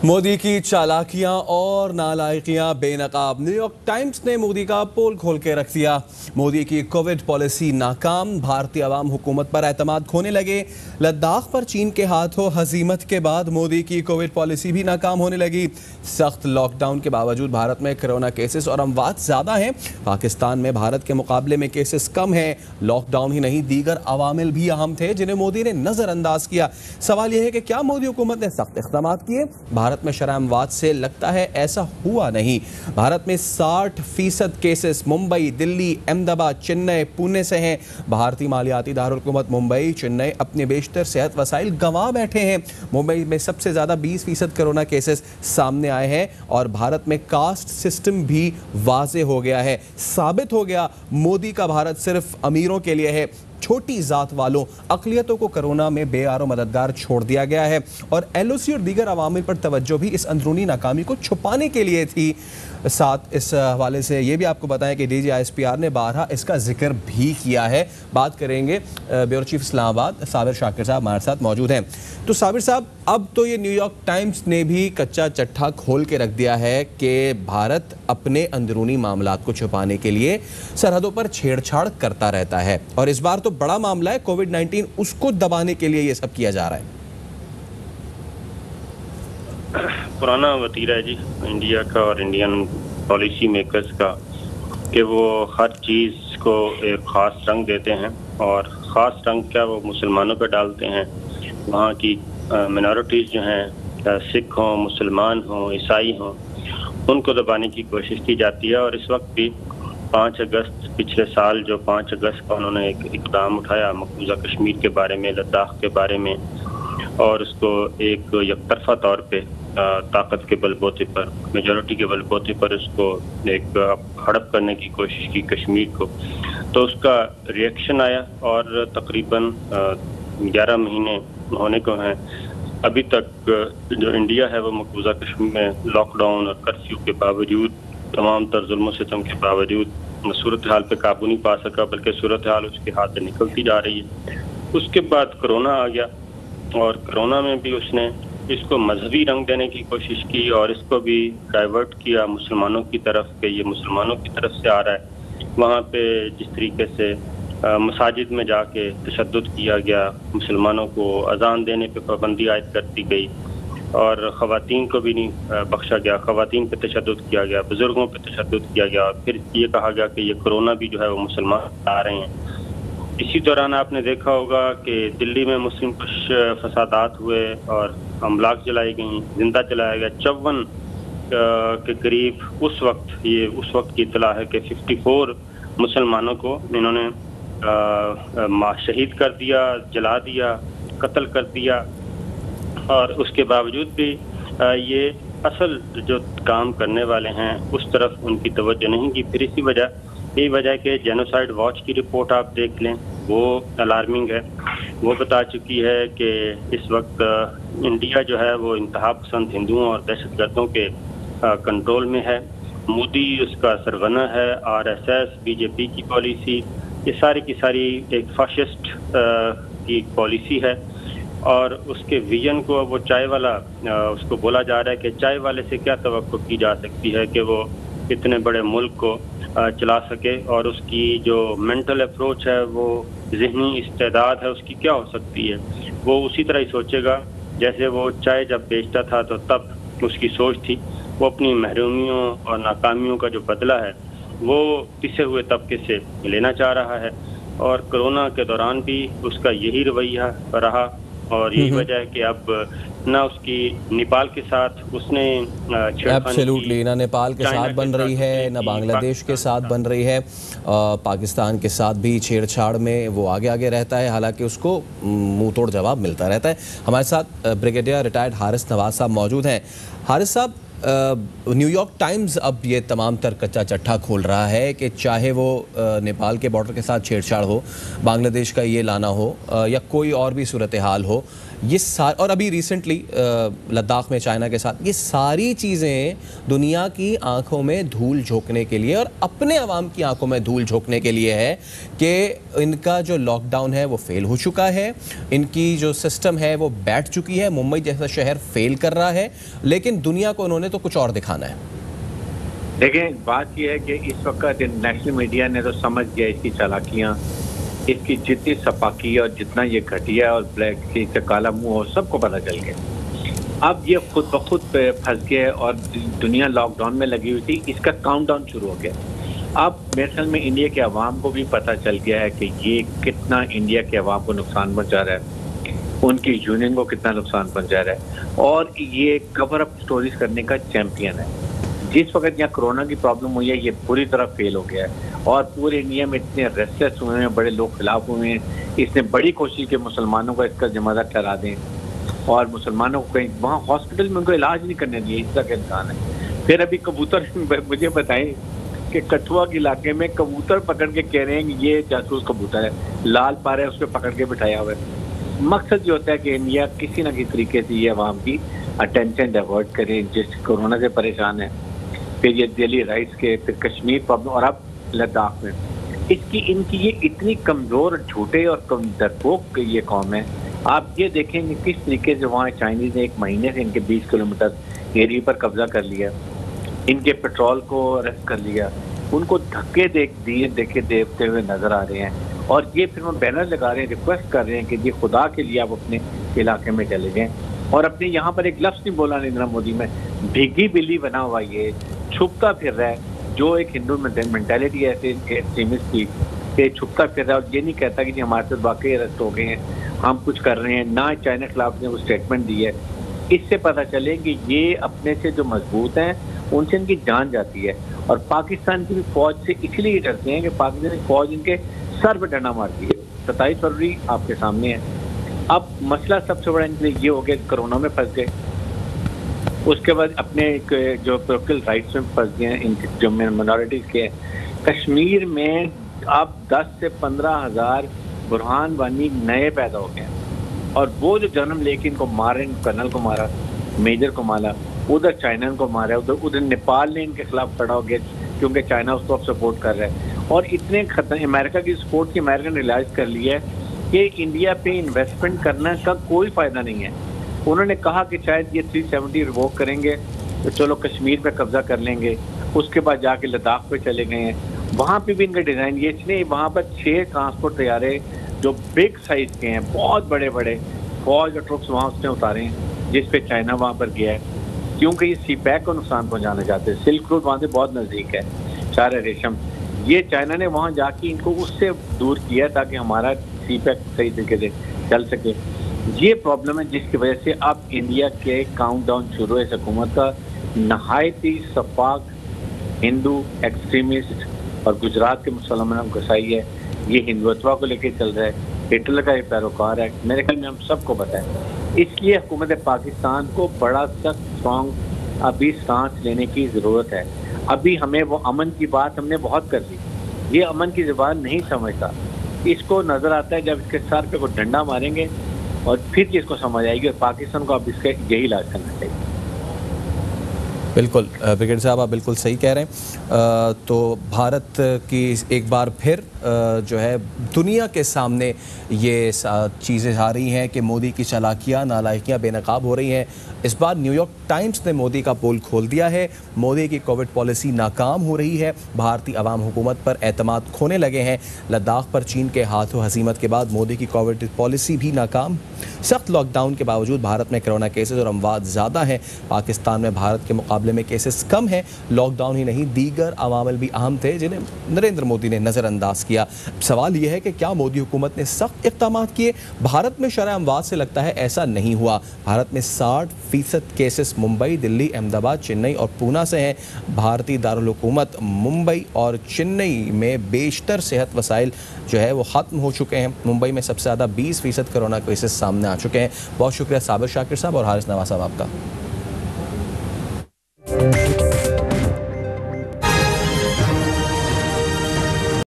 मोदी की चालाकियां और नालायकियां बेनकाब। न्यूयॉर्क टाइम्स ने मोदी का पोल खोल के रख दिया। मोदी की कोविड पॉलिसी नाकाम, भारतीय आवाम हुकूमत पर एतमाद खोने लगे। लद्दाख पर चीन के हाथों हजीमत के बाद मोदी की कोविड पॉलिसी भी नाकाम होने लगी। सख्त लॉकडाउन के बावजूद भारत में कोरोना केसेस और अमवात ज़्यादा हैं। पाकिस्तान में भारत के मुकाबले में केसेस कम हैं। लॉकडाउन ही नहीं, दीगर अवामिल भी अहम थे जिन्हें मोदी ने नज़रअंदाज किया। सवाल यह है कि क्या मोदी हुकूमत ने सख्त इक़दाम किए? भारत में शरह अमवात से लगता है ऐसा हुआ नहीं। भारत में 60% केसेस मुंबई, दिल्ली, अहमदाबाद, चेन्नई, पुणे से हैं। भारतीय मालियाती दारुलहुकूमत मुंबई, चेन्नई अपने बेशतर सेहत वसाइल गंवा बैठे हैं। मुंबई में सबसे ज़्यादा 20% कोरोना केसेस सामने आए हैं और भारत में कास्ट सिस्टम भी वाज़े हो गया है। साबित हो गया मोदी का भारत सिर्फ अमीरों के लिए है। छोटी जात वालों, अक़लियतों को कोरोना में बेआरो मददगार छोड़ दिया गया है और एलओसी और दीगर अवामिल पर तवज्जो भी इस अंदरूनी नाकामी को छुपाने के लिए थी। साथ इस हवाले से ये भी आपको बताएं कि DGISPR ने बारहा इसका जिक्र भी किया है। बात करेंगे ब्यूरो चीफ इस्लामाबाद साबिर शाकिर साहब हमारे साथ मौजूद हैं। तो साबिर साहब, अब तो ये न्यूयॉर्क टाइम्स ने भी कच्चा चट्टा खोल के रख दिया है कि भारत अपने अंदरूनी मामलात को छुपाने के लिए सरहदों पर छेड़छाड़ करता रहता है और इस बार तो बड़ा मामला है कोविड-19, उसको दबाने के लिए ये सब किया जा रहा है। पुराना वतीरा है जी इंडिया का और इंडियन पॉलिसी मेकर्स का कि वो हर चीज़ को एक ख़ास रंग देते हैं और ख़ास रंग क्या वो मुसलमानों पर डालते हैं। वहाँ की मिनॉरिटीज़ जो हैं, सिख हों, मुसलमान हों, ईसाई हों, उनको दबाने की कोशिश की जाती है। और इस वक्त भी 5 अगस्त पिछले साल जो 5 अगस्त का उन्होंने एक इक़दाम उठाया मकबूजा कश्मीर के बारे में, लद्दाख के बारे में, और उसको एक यकतरफा तौर पे ताकत के बलबूते पर, मेजॉरिटी के बलबूते पर उसको एक हड़प करने की कोशिश की कश्मीर को, तो उसका रिएक्शन आया और तकरीबन 11 महीने होने को हैं। अभी तक जो इंडिया है वो मकबूजा कश्मीर में लॉकडाउन और कर्फ्यू के बावजूद, तमाम तर जुल्म सितम के बावजूद सूरत हाल पे काबू नहीं पा सका, बल्कि सूरत हाल उसके हाथ से निकलती जा रही है। उसके बाद कोरोना आ गया और कोरोना में भी उसने इसको मजहबी रंग देने की कोशिश की और इसको भी डाइवर्ट किया मुसलमानों की तरफ के ये मुसलमानों की तरफ से आ रहा है। वहाँ पे जिस तरीके से मसाजिद में जाके तशद्दुद किया गया, मुसलमानों को अजान देने पे पाबंदी आयद कर दी गई और ख़वातीन को भी नहीं बख्शा गया, ख़वातीन पे तशद्दुद किया गया, बुज़ुर्गों पे तशद्दुद किया गया और फिर ये कहा गया कि ये कोरोना भी जो है वो मुसलमान आ रहे हैं। इसी दौरान आपने देखा होगा कि दिल्ली में मुस्लिम कुछ फसादात हुए और अमलाक जलाई गई, जिंदा जलाया गया 54 के करीब। उस वक्त की इतला है कि 54 मुसलमानों को इन्होंने शहीद कर दिया, जला दिया, कत्ल कर दिया और उसके बावजूद भी ये असल जो काम करने वाले हैं उस तरफ उनकी तवज्जो नहीं की। फिर यही वजह है कि जेनोसाइड वॉच की रिपोर्ट आप देख लें, वो अलार्मिंग है। वो बता चुकी है कि इस वक्त इंडिया जो है वो इंतहा पसंद हिंदुओं और दहशतगर्दों के कंट्रोल में है। मोदी उसका सरवना है, RSS, BJP की पॉलिसी, ये सारी की सारी एक फाशिस्ट की पॉलिसी है और उसके विजन को वो चाय वाला उसको बोला जा रहा है कि चाय वाले से क्या तवक्को की जा सकती है कि वो इतने बड़े मुल्क को चला सके और उसकी जो मेंटल अप्रोच है, वो ज़हनी इस्तेदाद है, उसकी क्या हो सकती है। वो उसी तरह ही सोचेगा जैसे वो चाय जब बेचता था तो तब उसकी सोच थी। वो अपनी महरूमियों और नाकामियों का जो बदला है वो पिसे हुए तबके से लेना चाह रहा है और कोरोना के दौरान भी उसका यही रवैया रहा और यही वजह है कि अब ना उसकी नेपाल के साथ उसने एब्सोल्युटली ना नेपाल के साथ बन रही है, ना बांग्लादेश के साथ बन रही है, पाकिस्तान के साथ भी छेड़छाड़ में वो आगे आगे रहता है, हालांकि उसको मुंह तोड़ जवाब मिलता रहता है। हमारे साथ ब्रिगेडियर रिटायर्ड हारिस नवाज साहब मौजूद हैं। हारिस साहब, न्यूयॉर्क टाइम्स अब ये तमाम तर कच्चा चट्टा खोल रहा है कि चाहे वो नेपाल के बॉर्डर के साथ छेड़छाड़ हो, बांग्लादेश का ये लाना हो या कोई और भी सूरत हाल हो, ये और अभी रिसेंटली लद्दाख में चाइना के साथ, ये सारी चीज़ें दुनिया की आंखों में धूल झोंकने के लिए और अपने अवाम की आंखों में धूल झोंकने के लिए है कि इनका जो लॉकडाउन है वो फेल हो चुका है, इनकी जो सिस्टम है वो बैठ चुकी है। मुंबई जैसा शहर फेल कर रहा है, लेकिन दुनिया को उन्होंने तो कुछ और दिखाना है। देखिए, बात यह है कि इस वक्त इंटरनेशनल मीडिया ने तो समझ गया इसकी चालाकियाँ, इसकी जितनी सपाकी और जितना ये घटिया और ब्लैक की काला मुंह हो, सबको पता चल गया। अब ये खुद ब खुद फंस गया और दुनिया लॉकडाउन में लगी हुई थी, इसका काउंटडाउन शुरू हो गया। अब मेरे ख्याल में इंडिया के अवाम को भी पता चल गया है कि ये कितना इंडिया के अवाम को नुकसान पहुंचा रहा है, उनकी यूनियन को कितना नुकसान पहुंचा रहा है, और ये कवर अप स्टोरीज करने का चैंपियन है। जिस वक्त यहाँ कोरोना की प्रॉब्लम हुई है, ये पूरी तरह फेल हो गया है और पूरे इंडिया में इतने रेस्टलेस हुए हैं, बड़े लोग खिलाफ हुए हैं। इसने बड़ी कोशिश की मुसलमानों को इसका जिम्मेदार ठहरा दें और मुसलमानों को कहीं वहाँ हॉस्पिटल में उनको इलाज नहीं करने दिए, इस तरह का इंसान है। फिर अभी कबूतर मुझे बताएं कि कठुआ के इलाके में कबूतर पकड़ के कह रहे हैं कि ये जासूस कबूतर है, लाल पारे उस पर पकड़ के बिठाया हुआ है। मकसद ये होता है कि इंडिया किसी न किसी तरीके से ये अवाम की अटेंशन डाइवर्ट करे, जिस कोरोना से परेशान है, फिर ये दिल्ली राइट्स के, फिर कश्मीर प्रॉब्लम और अब लद्दाख में। इनकी ये इतनी कमज़ोर, झूठे और डरपोक ये कौम है। आप ये देखेंगे किस तरीके से वहाँ चाइनीज़ ने 1 महीने से इनके 20 किलोमीटर एरिया पर कब्जा कर लिया, इनके पेट्रोल को अरेस्ट कर लिया, उनको धक्के देते हुए नजर आ रहे हैं। और ये फिर वो बैनर लगा रहे हैं, रिक्वेस्ट कर रहे हैं कि ये खुदा के लिए आप अपने इलाके में चले जाएं। और अपने यहाँ पर एक लफ्ज़ नहीं बोला नरेंद्र मोदी में, भीगी बिल्ली बना हुआ ये छुपता फिर रहा है, जो एक हिंदू मेंटालिटी है ऐसे एक्सट्रीमिस्ट की, ये छुपता फिर रहा है और ये नहीं कहता कि जी हमारे साथ वाकई अरेस्ट हो गए हैं, हम कुछ कर रहे हैं। ना चाइना के खिलाफ ने वो स्टेटमेंट दी है। इससे पता चले कि ये अपने से जो मजबूत हैं उनसे इनकी जान जाती है। और पाकिस्तान की भी फौज से इसलिए डरते हैं कि पाकिस्तान की फौज इनके सर पर डंडा मारती है। 27 फरवरी आपके सामने है। अब मसला सबसे बड़ा इनके लिए ये हो गया, कोरोना में फंस गए, उसके बाद अपने जो पोलिटिकल राइट्स में फंस गए हैं, इनके जो माइनॉरिटीज़ के। कश्मीर में अब 10 से 15 हज़ार बुरहान वानी नए पैदा हो गए, और वो जो जन्म लेके इनको मारे, कर्नल को मारा, मेजर को मारा, उधर चाइना को मारा, उधर नेपाल ने इनके खिलाफ खड़ा हो गया क्योंकि चाइना उसको सपोर्ट कर रहा है। और इतने खतरनाक अमेरिका की सपोर्ट की अमेरिका ने रियलाइज कर लिया है कि इंडिया पे इन्वेस्टमेंट करने का कोई फ़ायदा नहीं है। उन्होंने कहा कि शायद ये 370 रिवोक करेंगे तो चलो कश्मीर पे कब्जा कर लेंगे, उसके बाद जाके लद्दाख पे चले गए हैं। वहाँ पे भी इनका डिज़ाइन ये, इसने वहाँ पर 6 ट्रांसपोर्ट तैयारे जो बिग साइज़ के हैं, बहुत बड़े बड़े फौज और ट्रुप्स वहाँ उसने उतारे हैं, जिस पे चाइना वहाँ पर गया है क्योंकि ये सी पैक को नुकसान पहुँचाना चाहते हैं। सिल्क रूट वहाँ से बहुत नज़दीक है, सारे रेशम, ये चाइना ने वहाँ जाके इनको उससे दूर किया ताकि हमारा सी पैक सही तरीके से चल सके। ये प्रॉब्लम है जिसकी वजह से अब इंडिया के काउंटडाउन शुरू है इस हुकूमत का। नहायती सफाक हिंदू एक्सट्रीमिस्ट और गुजरात के मुसलमानों को घुसाई है, ये हिंदुत्व को लेकर चल रहा है, हिटलर का ये पैरोकार है। मेरे ख्याल में हम सबको पता है। इसलिए हुकूमत पाकिस्तान को बड़ा सख्त स्ट्रॉन्ग अभी सांस लेने की ज़रूरत है। अभी हमें वो अमन की बात हमने बहुत कर ली, ये अमन की ज़बान नहीं समझता। इसको नज़र आता है जब इसके सर पे को डंडा मारेंगे और फिर इसको समझ आएगी, और पाकिस्तान को अब इसका यही इलाज करना चाहिए। बिल्कुल ब्रिगेड साहब, आप बिल्कुल सही कह रहे हैं। तो भारत की एक बार फिर जो है दुनिया के सामने ये चीज़ें आ रही हैं कि मोदी की चालाकियाँ, नालायकियाँ बेनकाब हो रही हैं। इस बार न्यूयॉर्क टाइम्स ने मोदी का पोल खोल दिया है। मोदी की कोविड पॉलिसी नाकाम हो रही है, भारतीय अवाम हुकूमत पर एतमाद खोने लगे हैं। लद्दाख पर चीन के हाथों हजीमत के बाद मोदी की कोविड पॉलिसी भी नाकाम। सख्त लॉकडाउन के बावजूद भारत में कोरोना केसेस और अमवात ज़्यादा हैं। पाकिस्तान में भारत के मुकाबले में केसेस कम हैं। लॉकडाउन ही नहीं, दीगर अवामिल भी अहम थे जिन्हें नरेंद्र मोदी ने नज़रअंदाज किया। सवाल यह है कि क्या मोदी हुकूमत ने सख्त इक़दाम किए? भारत में शरह अमवात से लगता है ऐसा नहीं हुआ। भारत में 60% केसेस मुंबई, दिल्ली, अहमदाबाद, चेन्नई और पूना से हैं। भारतीय दारुल हुकूमत मुंबई और चेन्नई में बेशतर सेहत वसाइल जो है वो ख़त्म हो चुके हैं। मुंबई में सबसे ज़्यादा 20% कोरोना केसेस सामने आ चुके हैं। बहुत शुक्रिया साबिर शाकिर साहब और हारिस नवाज साहब आपका।